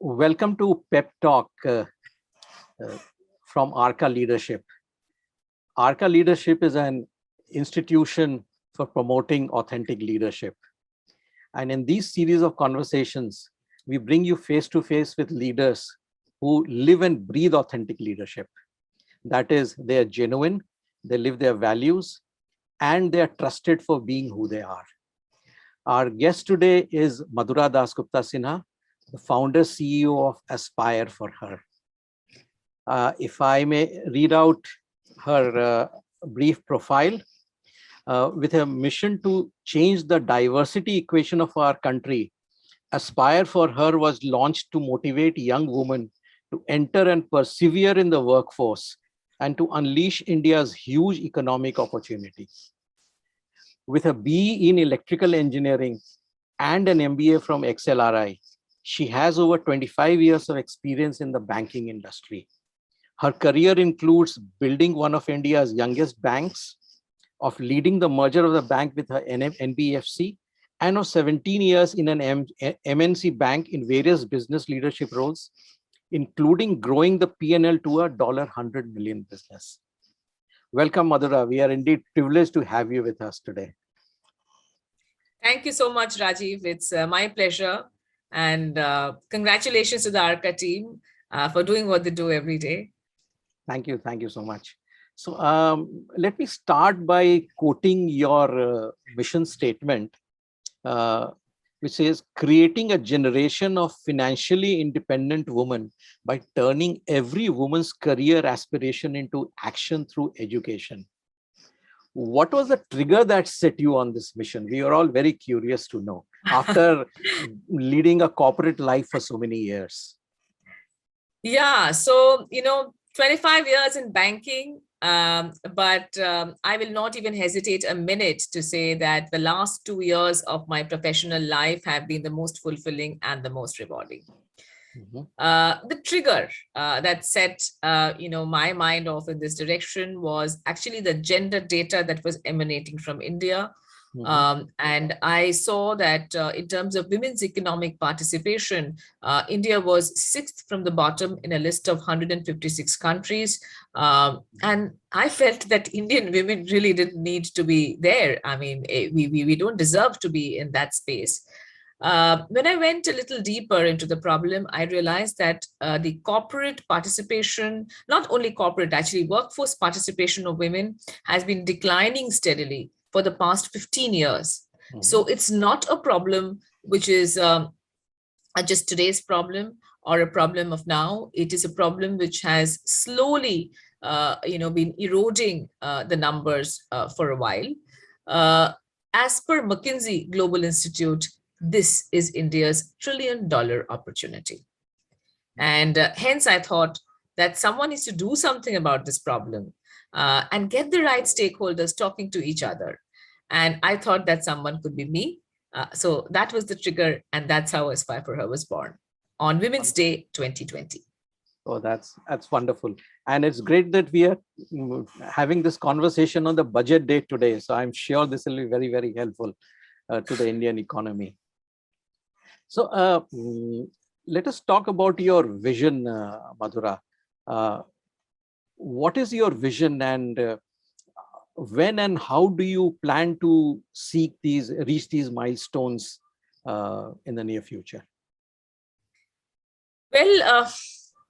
Welcome to Pep Talk uh, from Arka Leadership. Arka Leadership is an institution for promoting authentic leadership. And in these series of conversations, we bring you face to face with leaders who live and breathe authentic leadership. That is, they are genuine, they live their values, and they are trusted for being who they are. Our guest today is Madhura Dasgupta Sinha, the founder CEO of Aspire for Her. If I may read out her brief profile, with a mission to change the diversity equation of our country, Aspire for Her was launched to motivate young women to enter and persevere in the workforce and to unleash India's huge economic opportunity. With a BE in electrical engineering and an MBA from XLRI, she has over 25 years of experience in the banking industry. Her career includes building one of India's youngest banks, of leading the merger of the bank with her NBFC, and of 17 years in an MNC bank in various business leadership roles, including growing the P&L to a $100 million business. Welcome, Madhura. We are indeed privileged to have you with us today. Thank you so much, Rajiv. It's my pleasure. And congratulations to the Arka team for doing what they do every day. Thank you. Thank you so much. So let me start by quoting your mission statement, which says, creating a generation of financially independent women by turning every woman's career aspiration into action through education. What was the trigger that set you on this mission? We are all very curious to know after leading a corporate life for so many years. Yeah, so, 25 years in banking, but I will not even hesitate a minute to say that the last 2 years of my professional life have been the most fulfilling and the most rewarding. The trigger that set my mind off in this direction was actually the gender data that was emanating from India. And I saw that in terms of women's economic participation, India was sixth from the bottom in a list of 156 countries. And I felt that Indian women really didn't need to be there. I mean, we don't deserve to be in that space. When I went a little deeper into the problem, I realized that the corporate participation, not only corporate, actually workforce participation of women has been declining steadily for the past 15 years. So it's not a problem which is just today's problem or a problem of now. It is a problem which has slowly been eroding the numbers for a while. As per McKinsey Global Institute, this is India's $1 trillion opportunity. And hence I thought that someone needs to do something about this problem and get the right stakeholders talking to each other. And I thought that someone could be me. So that was the trigger, and that's how Aspire for Her was born on Women's Day 2020. Oh, that's wonderful. And it's great that we are having this conversation on the budget day today. So I'm sure this will be very, very helpful to the Indian economy. So let us talk about your vision, Madhura. What is your vision, and when and how do you plan to reach these milestones in the near future? Well,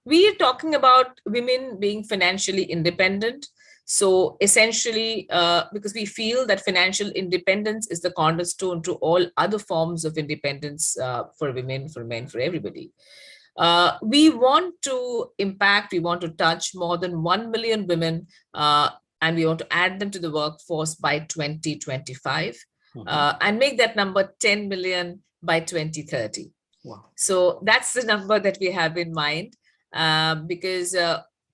we are talking about women being financially independent. So essentially, because we feel that financial independence is the cornerstone to all other forms of independence for women, for men, for everybody. We want to impact, we want to touch more than 1 million women, and we want to add them to the workforce by 2025 and make that number 10 million by 2030. Wow. So that's the number that we have in mind, because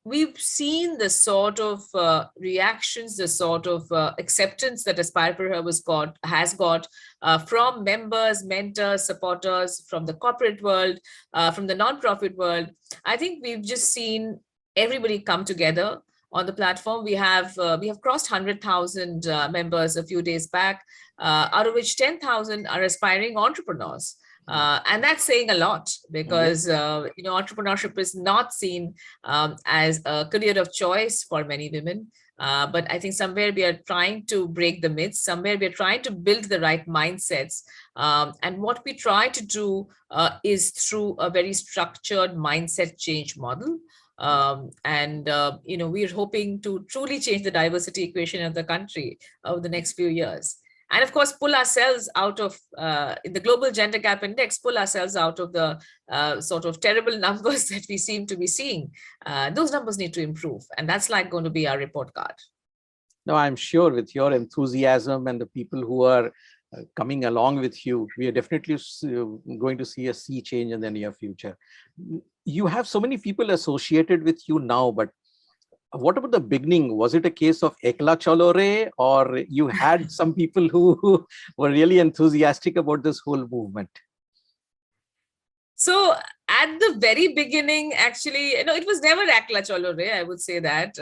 we've seen the sort of reactions, the sort of acceptance that Aspire for Her has got from members, mentors, supporters, from the corporate world, from the nonprofit world. I think we've just seen everybody come together on the platform. We have crossed 100,000 members a few days back, out of which 10,000 are aspiring entrepreneurs. And that's saying a lot because, Yes. entrepreneurship is not seen as a career of choice for many women. But I think somewhere we are trying to break the myths, somewhere we are trying to build the right mindsets. And what we try to do is through a very structured mindset change model. We're hoping to truly change the diversity equation of the country over the next few years. And of course, pull ourselves out of in the global gender gap index, pull ourselves out of the sort of terrible numbers that we seem to be seeing. Those numbers need to improve. And that's like going to be our report card. No, I'm sure with your enthusiasm and the people who are coming along with you, we are definitely going to see a sea change in the near future. You have so many people associated with you now, but what about the beginning? Was it a case of ekla chalo re, or you had some people who were really enthusiastic about this whole movement? So at the very beginning, actually, it was never Akla Cholo Re, I would say that.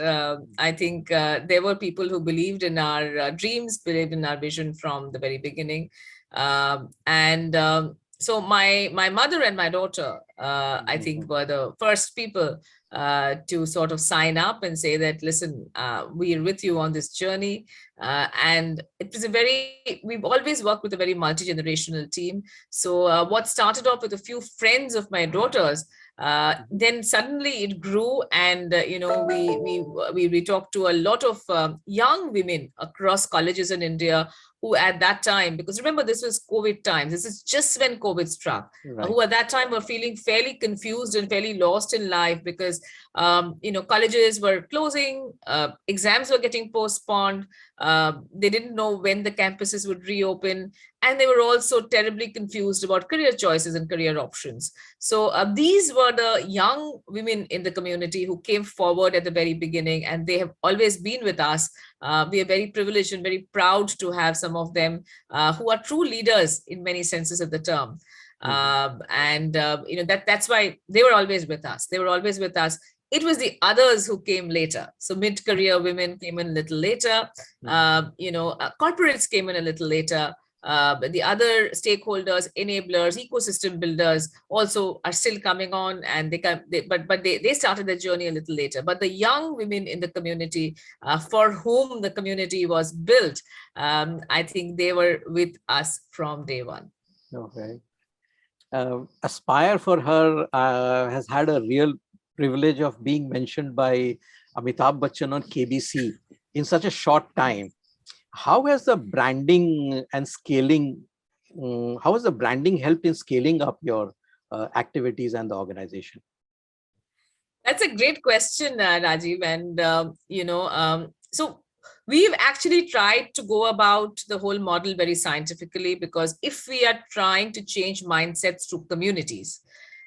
I think there were people who believed in our dreams, believed in our vision from the very beginning. So my mother and my daughter, I think, were the first people to sort of sign up and say that, listen, we are with you on this journey. And it was we've always worked with a very multi-generational team. So what started off with a few friends of my daughters, then suddenly it grew, and we talked to a lot of young women across colleges in India who at that time, because remember this was COVID times, this is just when COVID struck, Right. who at that time were feeling fairly confused and fairly lost in life because colleges were closing, exams were getting postponed, they didn't know when the campuses would reopen, and they were also terribly confused about career choices and career options. So these were the young women in the community who came forward at the very beginning, and they have always been with us. We are very privileged and very proud to have some of them who are true leaders in many senses of the term. That's why they were always with us. They were always with us. It was the others who came later. So mid-career women came in a little later. Corporates came in a little later. But the other stakeholders, enablers, ecosystem builders also are still coming on, and they started their journey a little later. But the young women in the community, for whom the community was built, I think they were with us from day one. Okay. Aspire for her has had a real privilege of being mentioned by Amitabh Bachchan on KBC in such a short time. How has the branding and scaling, how has the branding helped in scaling up your activities and the organization? That's a great question, Rajiv. And, so we've actually tried to go about the whole model very scientifically, because if we are trying to change mindsets through communities,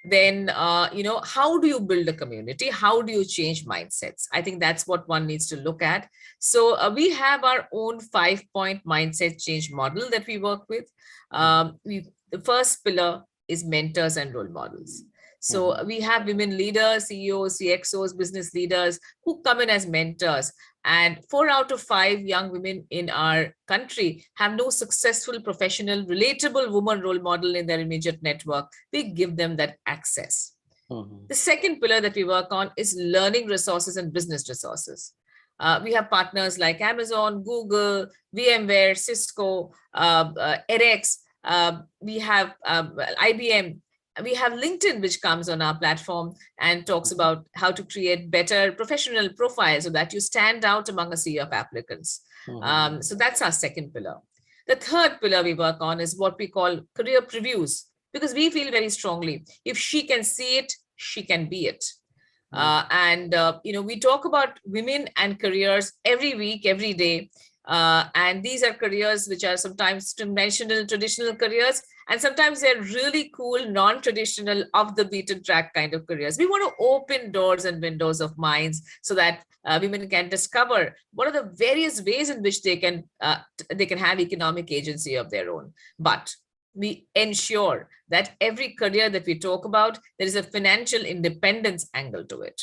then how do you build a community? How do you change mindsets? I think that's what one needs to look at. So we have our own 5-point mindset change model that we work with. The first pillar is mentors and role models. So we have women leaders, CEOs, CXOs, business leaders who come in as mentors. And 4 out of 5 young women in our country have no successful, professional, relatable woman role model in their immediate network. We give them that access. The second pillar that we work on is learning resources and business resources. We have partners like Amazon, Google, VMware, Cisco, edX. We have IBM. We have LinkedIn, which comes on our platform and talks about how to create better professional profiles so that you stand out among a sea of applicants. So that's our second pillar. The third pillar we work on is what we call career previews, because we feel very strongly, if she can see it, she can be it. We talk about women and careers every week, every day. And these are careers which are sometimes conventional, traditional careers, and sometimes they're really cool, non-traditional, off the beaten track kind of careers. We want to open doors and windows of minds so that women can discover what are the various ways in which they can have economic agency of their own. But we ensure that every career that we talk about, there is a financial independence angle to it.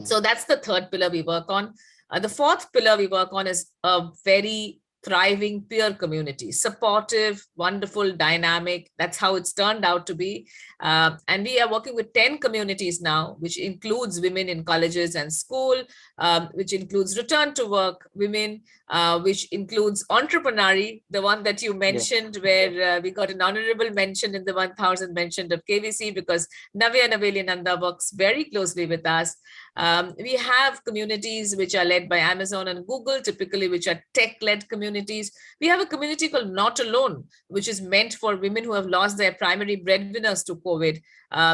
So that's the third pillar we work on. The fourth pillar we work on is a very thriving peer community, supportive, wonderful, dynamic. That's how it's turned out to be. And we are working with 10 communities now, which includes women in colleges and school, which includes return to work women, which includes entrepreneurial, the one that you mentioned, where we got an honorable mention in the 1000 mentioned of KVC, because Navya Naveli Nanda works very closely with us. We have communities which are led by Amazon and Google, typically, which are tech-led communities. We have a community called Not Alone, which is meant for women who have lost their primary breadwinners to COVID.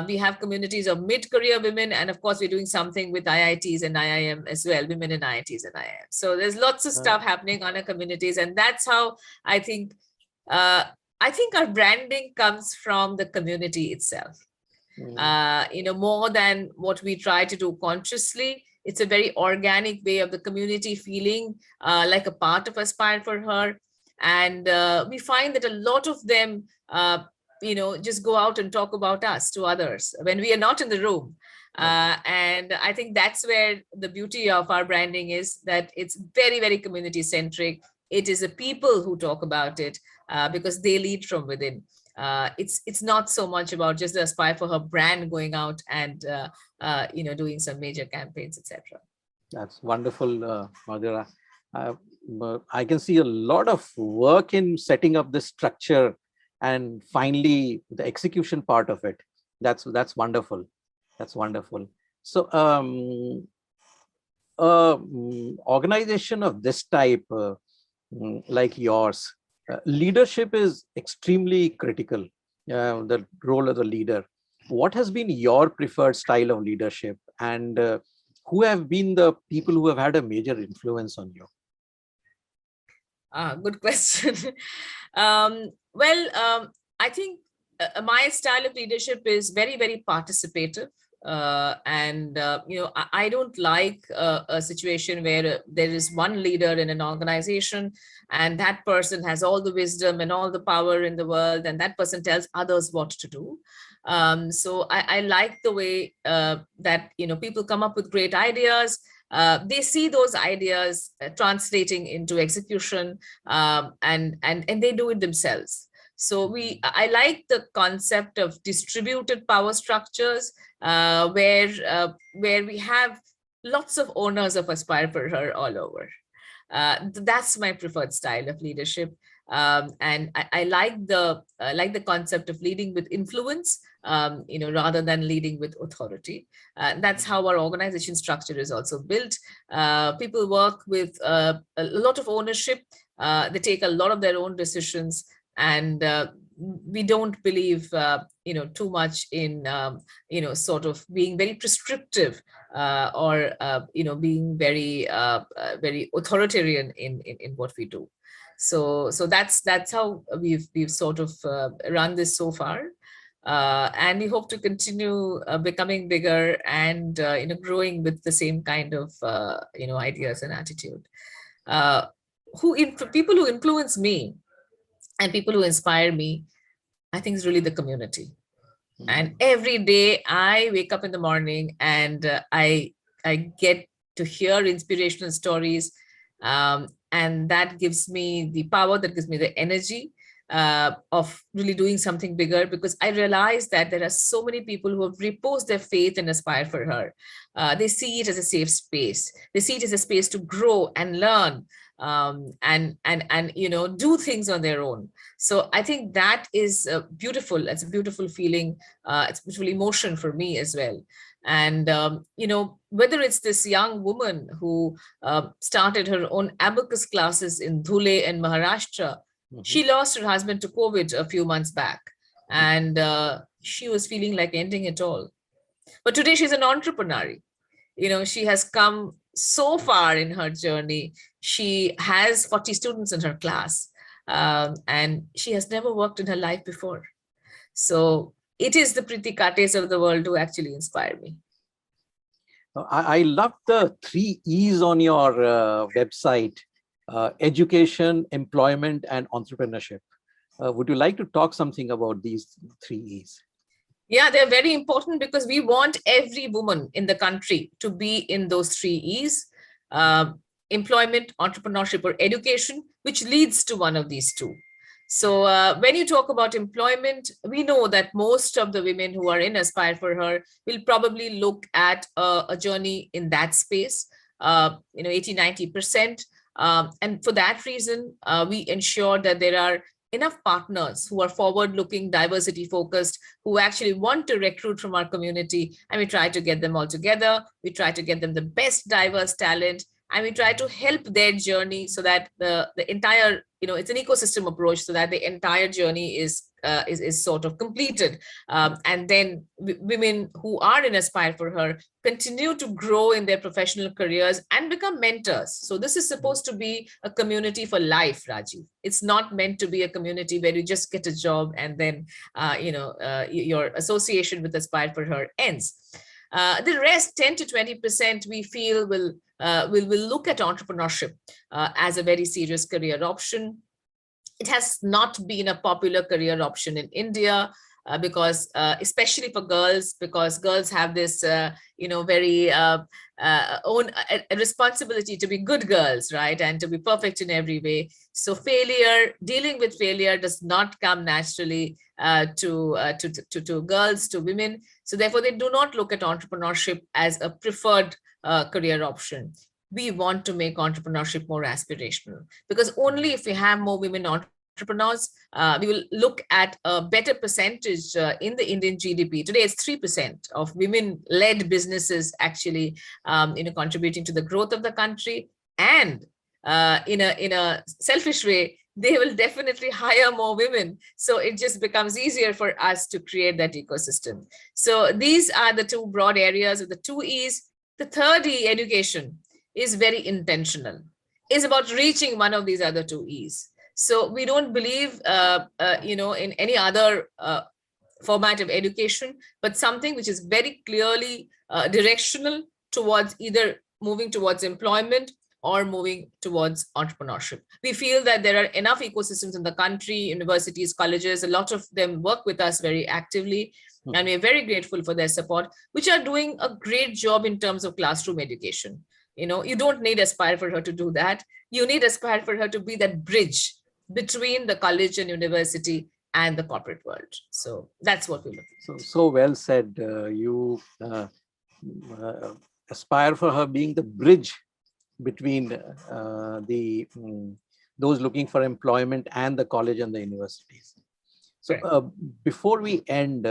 We have communities of mid-career women, and of course, we're doing something with IITs and IIM as well, women in IITs and IIM. So there's lots of stuff happening on our communities, and that's how I think our branding comes from the community itself. More than what we try to do consciously. It's a very organic way of the community feeling like a part of Aspire for Her. And we find that a lot of them, just go out and talk about us to others when we are not in the room. And I think that's where the beauty of our branding is, that it's very, very community centric. It is the people who talk about it because they lead from within. It's not so much about just the Aspire for Her brand going out and doing some major campaigns, etc. That's wonderful, Madhura. I can see a lot of work in setting up this structure, and finally the execution part of it. That's wonderful. That's wonderful. So, organization of this type, like yours, leadership is extremely critical, the role of the leader. What has been your preferred style of leadership, and who have been the people who have had a major influence on you? Good question. I think my style of leadership is very, very participative. I don't like a situation where there is one leader in an organization and that person has all the wisdom and all the power in the world, and that person tells others what to do. So I like the way that people come up with great ideas. They see those ideas translating into execution, and they do it themselves. So I like the concept of distributed power structures, where we have lots of owners of Aspire for Her all over. That's my preferred style of leadership. And I like the concept of leading with influence, rather than leading with authority. That's how our organization structure is also built. People work with a lot of ownership. They take a lot of their own decisions, and we don't believe, too much in, sort of being very prescriptive or being very, very authoritarian in what we do. So that's how we've sort of run this so far, and we hope to continue becoming bigger and growing with the same kind of ideas and attitude. People who influence me and people who inspire me, I think is really the community. And every day I wake up in the morning and I get to hear inspirational stories, and that gives me the power, that gives me the energy of really doing something bigger, because I realize that there are so many people who have reposed their faith and Aspire for Her. They see it as a safe space. They see it as a space to grow and learn, and do things on their own. So I think that is beautiful. It's a beautiful feeling. It's a beautiful emotion for me as well. And whether it's this young woman who started her own abacus classes in Dhule and Maharashtra, she lost her husband to COVID a few months back, and she was feeling like ending it all. But today she's an entrepreneur. She has come so far in her journey. She has 40 students in her class, and she has never worked in her life before. So it is the Priti Kates of the world who actually inspire me. I love the 3 E's on your website: education, employment, and entrepreneurship. Would you like to talk something about these 3 E's? Yeah, they're very important because we want every woman in the country to be in those 3 E's. employment, entrepreneurship, or education, which leads to one of these two. So when you talk about employment, we know that most of the women who are in Aspire for Her will probably look at a journey in that space, 80, 90%. And for that reason, we ensure that there are enough partners who are forward-looking, diversity-focused, who actually want to recruit from our community, and we try to get them all together. We try to get them the best diverse talent, and we try to help their journey so that the entire, it's an ecosystem approach, so that the entire journey is sort of completed. And then women who are in Aspire for Her continue to grow in their professional careers and become mentors. So this is supposed to be a community for life, Rajiv. It's not meant to be a community where you just get a job and then, your association with Aspire for Her ends. The rest, 10 to 20%, we feel will look at entrepreneurship as a very serious career option. It has not been a popular career option in India because, especially for girls, because girls have this, very own a responsibility to be good girls, right? And to be perfect in every way. So dealing with failure does not come naturally to girls, to women. So therefore, they do not look at entrepreneurship as a preferred career option. We want to make entrepreneurship more aspirational, because only if we have more women entrepreneurs, we will look at a better percentage in the Indian GDP. Today, it's 3% of women-led businesses actually, contributing to the growth of the country. And in a selfish way, they will definitely hire more women. So it just becomes easier for us to create that ecosystem. So these are the two broad areas of the two E's. The third E, education, is very intentional. It's about reaching one of these other two E's. So we don't believe, in any other format of education, but something which is very clearly directional towards either moving towards employment or moving towards entrepreneurship. We feel that there are enough ecosystems in the country, universities, colleges, a lot of them work with us very actively, and we're very grateful for their support, which are doing a great job in terms of classroom education. You don't need Aspire for Her to do that. You need Aspire for Her to be that bridge between the college and university and the corporate world. So that's what we're looking for. So well said. You Aspire for Her being the bridge between those looking for employment and the college and the universities. So before we end,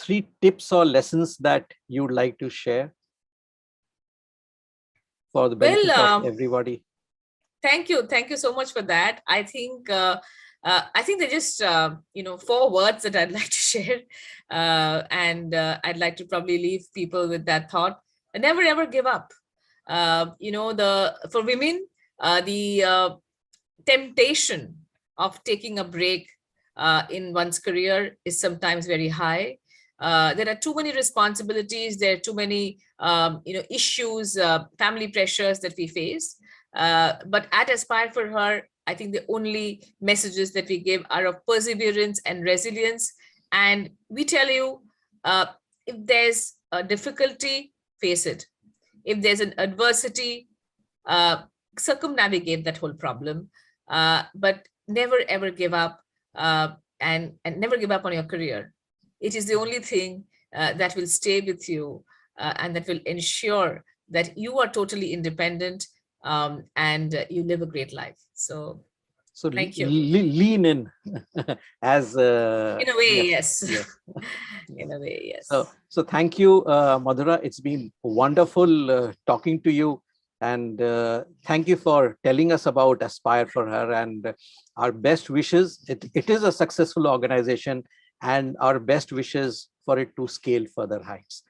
3 tips or lessons that you'd like to share for the benefit of everybody? Thank you so much for that. I think they're just 4 words that I'd like to share, and I'd like to probably leave people with that thought: never ever give up. For women, the temptation of taking a break in one's career is sometimes very high. There are too many responsibilities. There are too many issues, family pressures that we face. But at Aspire for Her, I think the only messages that we give are of perseverance and resilience. And we tell you, if there's a difficulty, face it. If there's an adversity, circumnavigate that whole problem. But never ever give up, and never give up on your career. It is the only thing that will stay with you and that will ensure that you are totally independent, and you live a great life. So thank you. Lean in as in a way, yes. In a way, yes. So thank you, Madhura. It's been wonderful talking to you, and thank you for telling us about Aspire for Her, and our best wishes. It is a successful organization, and our best wishes for it to scale further heights.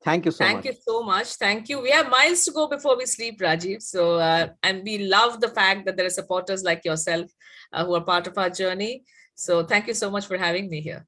Thank you so much. Thank you so much. Thank you. We have miles to go before we sleep, Rajiv. So, and we love the fact that there are supporters like yourself who are part of our journey. So thank you so much for having me here.